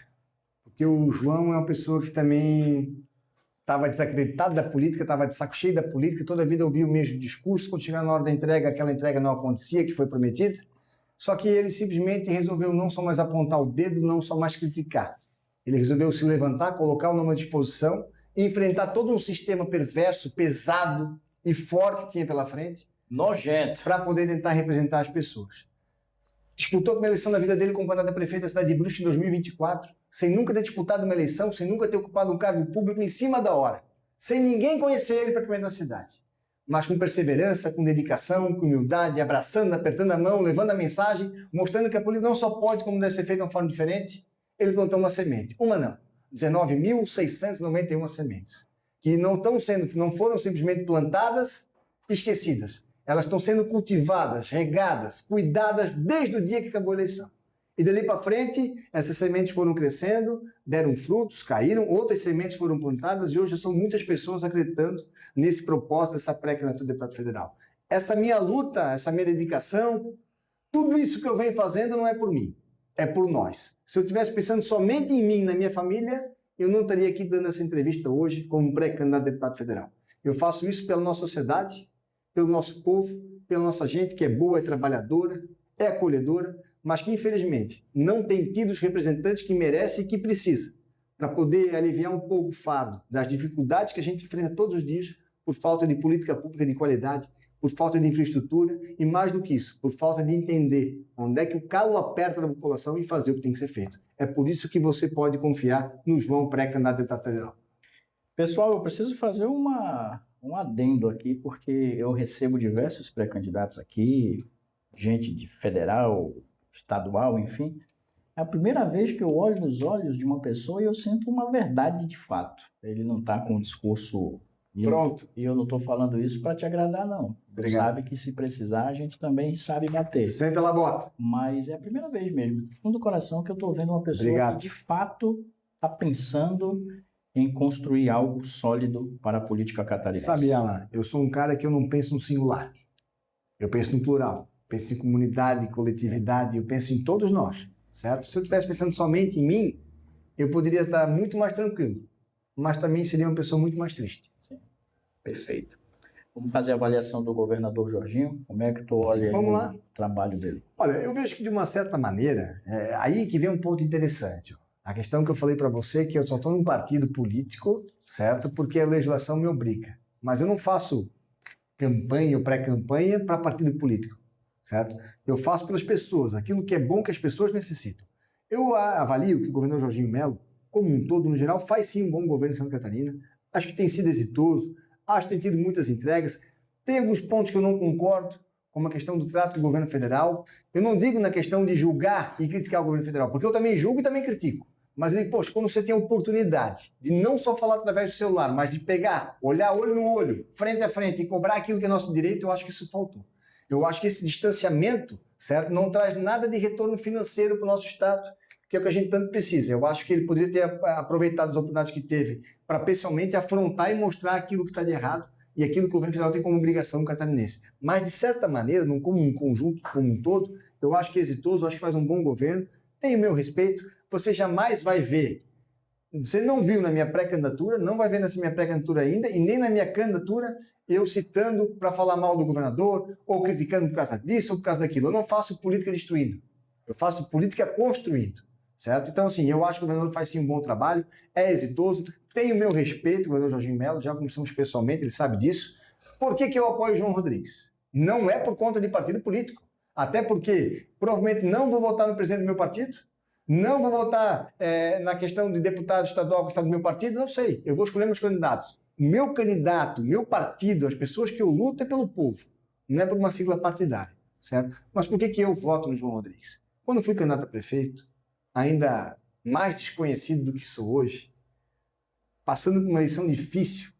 Porque o João é uma pessoa que também estava desacreditado da política, estava de saco cheio da política, toda a vida ouvia o mesmo discurso, quando chegava na hora da entrega, aquela entrega não acontecia, que foi prometida. Só que ele simplesmente resolveu não só mais apontar o dedo, não só mais criticar. Ele resolveu se levantar, colocar o nome à disposição, enfrentar todo um sistema perverso, pesado e forte que tinha pela frente, Nojento. para poder tentar representar as pessoas. Disputou uma eleição da vida dele como candidato a prefeito da cidade de Brusque em 2024, sem nunca ter disputado uma eleição, sem nunca ter ocupado um cargo público em cima da hora, sem ninguém conhecer ele praticamente na cidade. Mas com perseverança, com dedicação, com humildade, abraçando, apertando a mão, levando a mensagem, mostrando que a política não só pode, como deve ser feita de uma forma diferente, ele plantou uma semente. Uma não. 19.691 sementes. Que não foram simplesmente plantadas e esquecidas. Elas estão sendo cultivadas, regadas, cuidadas desde o dia que acabou a eleição. E dali para frente, essas sementes foram crescendo, deram frutos, caíram, outras sementes foram plantadas e hoje são muitas pessoas acreditando nesse propósito dessa pré-candidatura de deputado federal. Essa minha luta, essa minha dedicação, tudo isso que eu venho fazendo não é por mim, é por nós. Se eu estivesse pensando somente em mim e na minha família, eu não estaria aqui dando essa entrevista hoje como pré-candidato a deputado federal. Eu faço isso pela nossa sociedade, pelo nosso povo, pela nossa gente que é boa, é trabalhadora, é acolhedora, mas que infelizmente não tem tido os representantes que merece e que precisa para poder aliviar um pouco o fardo das dificuldades que a gente enfrenta todos os dias por falta de política pública de qualidade, por falta de infraestrutura e, mais do que isso, por falta de entender onde é que o calo aperta da população e fazer o que tem que ser feito. É por isso que você pode confiar no João, pré-candidato a deputado federal. Pessoal, eu preciso fazer um adendo aqui, porque eu recebo diversos pré-candidatos aqui, gente de federal, estadual, enfim. É a primeira vez que eu olho nos olhos de uma pessoa e eu sinto uma verdade de fato. Ele não está com um discurso... Pronto. E eu não estou falando isso para te agradar, não. Obrigado. Sabe que se precisar, a gente também sabe bater. Senta lá, bota. Mas é a primeira vez mesmo, do fundo do coração, que eu estou vendo uma pessoa Obrigado. que de fato está pensando em construir algo sólido para a política catarinense. Sabe, Alan, eu sou um cara que eu não penso no singular. Eu penso no plural. Penso em comunidade, coletividade, eu penso em todos nós, certo? Se eu estivesse pensando somente em mim, eu poderia estar muito mais tranquilo, mas também seria uma pessoa muito mais triste. Sim, perfeito. Vamos fazer a avaliação do governador Jorginho. Como é que tu olha aí o trabalho dele? Olha, eu vejo que de uma certa maneira, aí que vem um ponto interessante. A questão que eu falei para você, que eu só estou num partido político, certo? Porque a legislação me obriga. Mas eu não faço campanha ou pré-campanha para partido político, certo? Eu faço pelas pessoas, aquilo que é bom que as pessoas necessitam. Eu avalio que o governador Jorginho Melo, como um todo, no geral, faz sim um bom governo em Santa Catarina. Acho que tem sido exitoso, acho que tem tido muitas entregas. Tem alguns pontos que eu não concordo, como a questão do trato do governo federal. Eu não digo na questão de julgar e criticar o governo federal, porque eu também julgo e também critico. Mas eu digo, poxa, quando você tem a oportunidade de não só falar através do celular, mas de pegar, olhar olho no olho, frente a frente e cobrar aquilo que é nosso direito, eu acho que isso faltou. Eu acho que esse distanciamento, certo, não traz nada de retorno financeiro para o nosso Estado, que é o que a gente tanto precisa. Eu acho que ele poderia ter aproveitado as oportunidades que teve para, pessoalmente, afrontar e mostrar aquilo que está de errado e aquilo que o governo federal tem como obrigação catarinense. Mas, de certa maneira, como um conjunto, como um todo, eu acho que é exitoso, eu acho que faz um bom governo, tem o meu respeito. Você jamais vai ver, você não viu na minha pré-candidatura, não vai ver nessa minha pré-candidatura ainda, e nem na minha candidatura, eu citando para falar mal do governador, ou criticando por causa disso ou por causa daquilo. Eu não faço política destruindo, eu faço política construindo. Certo? Então, assim, eu acho que o governador faz sim um bom trabalho, é exitoso, tem o meu respeito, o governador Jorginho Melo, já conversamos pessoalmente, ele sabe disso. Por que eu apoio o João Rodrigues? Não é por conta de partido político, até porque provavelmente não vou votar no presidente do meu partido, não vou votar na questão de deputado estadual que está do meu partido, não sei, eu vou escolher meus candidatos. Meu candidato, meu partido, as pessoas que eu luto é pelo povo. não é por uma sigla partidária, certo? Mas por que eu voto no João Rodrigues? Quando eu fui candidato a prefeito, ainda mais desconhecido do que sou hoje, passando por uma eleição difícil,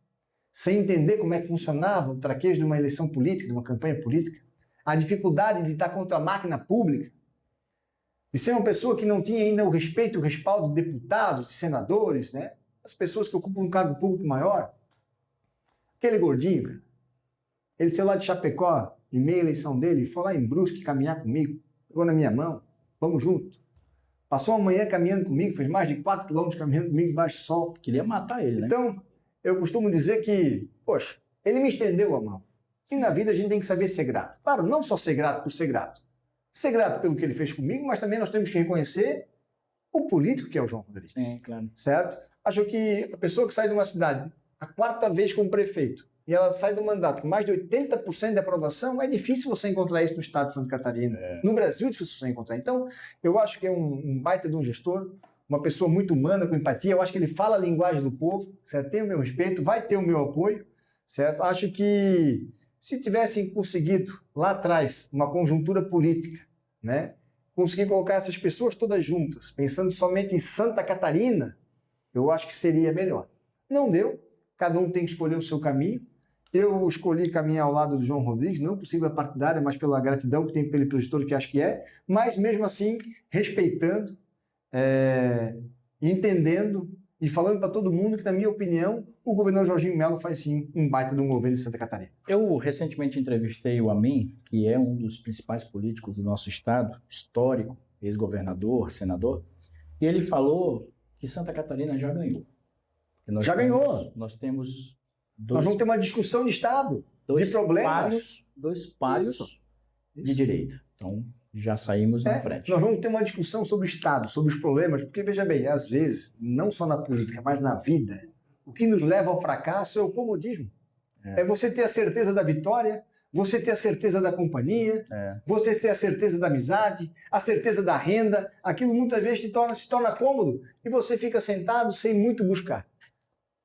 sem entender como é que funcionava o traquejo de uma eleição política, de uma campanha política, a dificuldade de estar contra a máquina pública, de ser uma pessoa que não tinha ainda o respeito e o respaldo de deputados, de senadores, né? As pessoas que ocupam um cargo público maior. Aquele gordinho, cara, ele saiu lá de Chapecó, em meia eleição dele, foi lá em Brusque caminhar comigo, pegou na minha mão, vamos junto. Passou uma manhã caminhando comigo, fez mais de 4 quilômetros caminhando comigo debaixo do sol. Queria matar ele, né? Então, eu costumo dizer que, poxa, ele me estendeu a mão. E na vida a gente tem que saber ser grato. Claro, não só ser grato por ser grato. Ser grato pelo que ele fez comigo, mas também nós temos que reconhecer o político que é o João Rodrigues. Sim, claro. Certo? Acho que a pessoa que sai de uma cidade a 4ª vez como prefeito e ela sai do mandato com mais de 80% de aprovação, é difícil você encontrar isso no estado de Santa Catarina. No Brasil é difícil você encontrar. Então, eu acho que é um baita de um gestor, uma pessoa muito humana, com empatia. Eu acho que ele fala a linguagem do povo, certo? Tem o meu respeito, vai ter o meu apoio, certo? Acho que se tivessem conseguido lá atrás, uma conjuntura política, né, conseguir colocar essas pessoas todas juntas, pensando somente em Santa Catarina, eu acho que seria melhor. Não deu, cada um tem que escolher o seu caminho. Eu escolhi caminhar ao lado do João Rodrigues, não por sigla partidária, mas pela gratidão que tenho pelo gestor, que acho que é, mas mesmo assim respeitando, entendendo e falando para todo mundo que, na minha opinião, o governador Jorginho Melo faz sim um baita de um governo de Santa Catarina. Eu recentemente entrevistei o Amin, que é um dos principais políticos do nosso estado, histórico, ex-governador, senador, e ele falou que Santa Catarina já ganhou. Ganhou! Nós temos nós vamos ter uma discussão de estado, de problemas. Dois páreos de direita. Então, já saímos na frente. Nós vamos ter uma discussão sobre o estado, sobre os problemas, porque, veja bem, às vezes, não só na política, mas na vida, o que nos leva ao fracasso é o comodismo. É você ter a certeza da vitória, você ter a certeza da companhia, você ter a certeza da amizade, a certeza da renda. Aquilo muitas vezes se torna cômodo e você fica sentado sem muito buscar.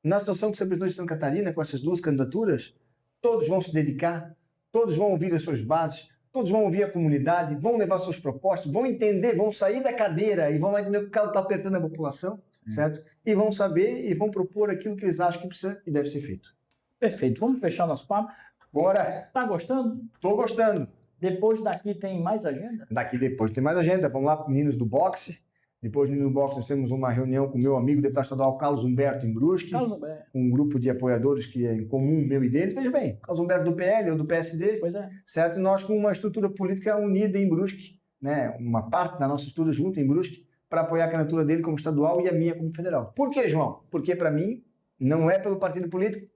Na situação que você apresentou de Santa Catarina, com essas 2 candidaturas, todos vão se dedicar, todos vão ouvir as suas bases, todos vão ouvir a comunidade, vão levar suas propostas, vão entender, vão sair da cadeira e vão lá entender o que ela está apertando a população, certo? E vão saber e vão propor aquilo que eles acham que precisa e deve ser feito. Perfeito. Vamos fechar nosso papo? Bora! Tá gostando? Tô gostando. Depois daqui tem mais agenda? Daqui depois tem mais agenda. Vamos lá, meninos do boxe. Depois, meninos do boxe, nós temos uma reunião com o meu amigo, deputado estadual Carlos Humberto, em Brusque. Carlos Humberto. Um grupo de apoiadores que é em comum, meu e dele. Veja bem, Carlos Humberto do PL ou do PSD. Pois é. Certo? E nós com uma estrutura política unida em Brusque, né? Uma parte da nossa estrutura junto em Brusque, para apoiar a candidatura dele como estadual e a minha como federal. Por quê, João? Porque, para mim, não é pelo partido político,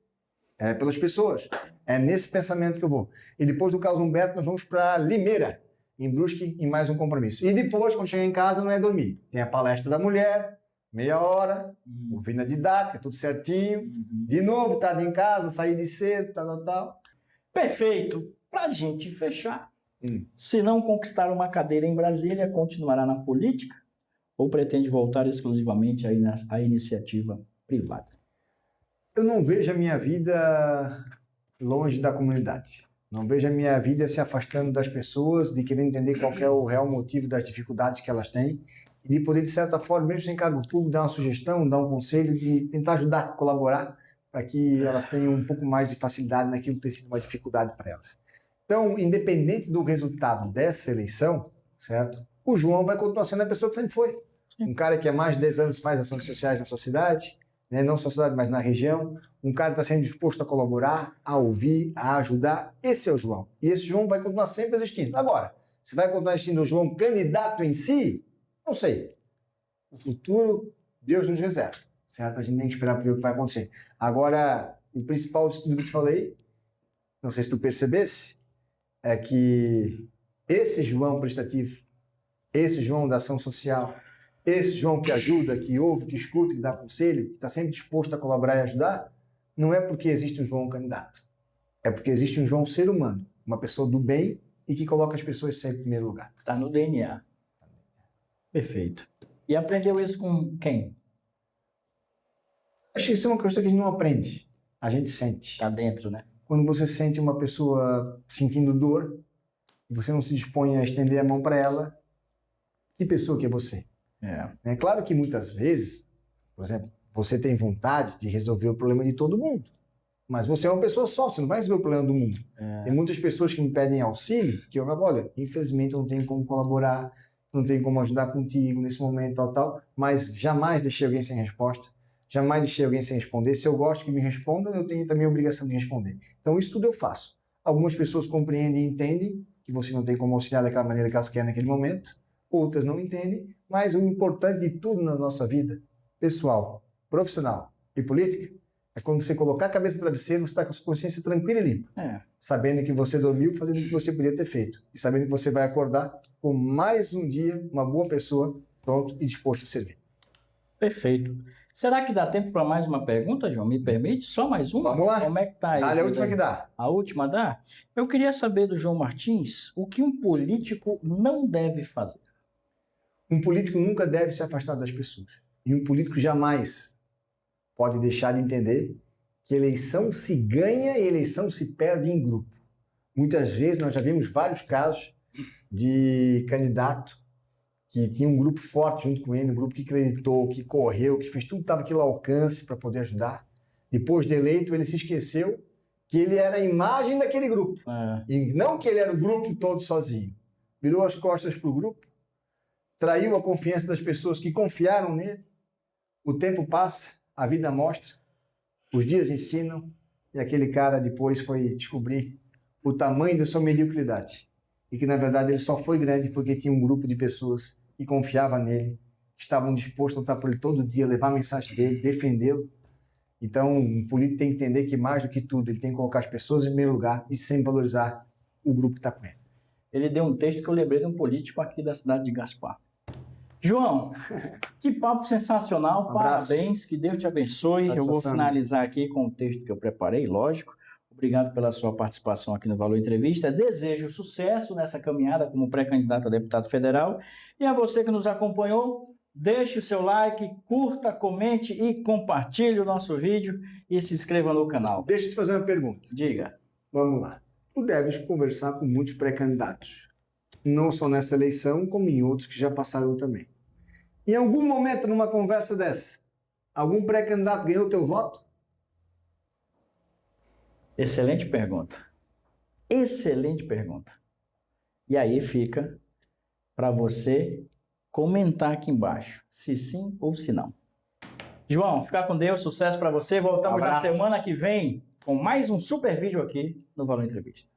é pelas pessoas. É nesse pensamento que eu vou. E depois do Carlos Humberto, nós vamos para Limeira, em Brusque, em mais um compromisso. E depois, quando chegar em casa, não é dormir. Tem a palestra da mulher, meia hora, ouvindo a didática, tudo certinho. De novo, tarde em casa, sair de cedo, tal. Perfeito. Para a gente fechar, se não conquistar uma cadeira em Brasília, continuará na política ou pretende voltar exclusivamente à iniciativa privada? Eu não vejo a minha vida longe da comunidade. Não vejo a minha vida se afastando das pessoas, de querer entender qual é o real motivo das dificuldades que elas têm e de poder, de certa forma, mesmo sem cargo público, dar uma sugestão, dar um conselho, de tentar ajudar, colaborar, para que elas tenham um pouco mais de facilidade naquilo que tem sido uma dificuldade para elas. Então, independente do resultado dessa eleição, certo? O João vai continuar sendo a pessoa que sempre foi. Um cara que há mais de 10 anos faz ações sociais na sua cidade, né? Não só na cidade, mas na região. Um cara que está sendo disposto a colaborar, a ouvir, a ajudar. Esse é o João. E esse João vai continuar sempre existindo. Agora, se vai continuar existindo o João candidato em si, não sei. O futuro, Deus nos reserva, certo? A gente tem que esperar para ver o que vai acontecer. Agora, o principal disso tudo que eu te falei, não sei se tu percebesse, é que esse João prestativo, esse João da ação social, esse João que ajuda, que ouve, que escuta, que dá conselho, que está sempre disposto a colaborar e ajudar, não é porque existe um João candidato. É porque existe um João ser humano, uma pessoa do bem e que coloca as pessoas sempre em primeiro lugar. Está no DNA. Perfeito. E aprendeu isso com quem? Acho que isso é uma coisa que a gente não aprende, a gente sente. Está dentro, né? quando você sente uma pessoa sentindo dor e você não se dispõe a estender a mão para ela, que pessoa que é você? É claro que muitas vezes, por exemplo, você tem vontade de resolver o problema de todo mundo, mas você é uma pessoa só, você não vai resolver o problema do mundo. Tem muitas pessoas que me pedem auxílio, que eu falo, olha, infelizmente eu não tenho como colaborar, não tenho como ajudar contigo nesse momento, tal, mas jamais deixei alguém sem resposta, jamais deixei alguém sem responder. Se eu gosto que me respondam, eu tenho também a obrigação de responder. Então isso tudo eu faço. Algumas pessoas compreendem e entendem que você não tem como auxiliar daquela maneira que elas querem naquele momento, outras não entendem, mas o importante de tudo na nossa vida, pessoal, profissional e política, é quando você colocar a cabeça no travesseiro, você está com a sua consciência tranquila e limpa. Sabendo que você dormiu, fazendo o que você podia ter feito. E sabendo que você vai acordar com mais um dia, uma boa pessoa, pronto e disposto a servir. Perfeito. Será que dá tempo para mais uma pergunta, João? Me permite? Só mais uma? Vamos lá. Como é que tá aí? Dá-lhe a última que dá. A última dá? Eu queria saber do João Martins o que um político não deve fazer. Um político nunca deve se afastar das pessoas. E um político jamais pode deixar de entender que eleição se ganha e eleição se perde em grupo. Muitas vezes nós já vimos vários casos de candidato que tinha um grupo forte junto com ele, um grupo que acreditou, que correu, que fez tudo que estava aqui ao alcance para poder ajudar. Depois de eleito, ele se esqueceu que ele era a imagem daquele grupo. E não que ele era o grupo todo sozinho. Virou as costas para o grupo, traiu a confiança das pessoas que confiaram nele. O tempo passa, a vida mostra, os dias ensinam, e aquele cara depois foi descobrir o tamanho da sua mediocridade. E que, na verdade, ele só foi grande porque tinha um grupo de pessoas que confiava nele, que estavam dispostos a lutar por ele todo dia, levar a mensagem dele, defendê-lo. Então, um político tem que entender que, mais do que tudo, ele tem que colocar as pessoas em primeiro lugar e sempre valorizar o grupo que está com ele. Ele deu um texto que eu lembrei de um político aqui da cidade de Gaspar. João, que papo sensacional, parabéns, que Deus te abençoe. Eu vou finalizar aqui com o texto que eu preparei, lógico. Obrigado pela sua participação aqui no Valor Entrevista. Desejo sucesso nessa caminhada como pré-candidato a deputado federal. E a você que nos acompanhou, deixe o seu like, curta, comente e compartilhe o nosso vídeo e se inscreva no canal. Deixa eu te fazer uma pergunta. Diga. Vamos lá. Tu deves conversar com muitos pré-candidatos. Não só nessa eleição, como em outros que já passaram também. Em algum momento, numa conversa dessa, algum pré-candidato ganhou teu voto? Excelente pergunta. Excelente pergunta. E aí fica para você comentar aqui embaixo, se sim ou se não. João, fica com Deus, sucesso para você. Voltamos na semana que vem com mais um super vídeo aqui no Valor Entrevista.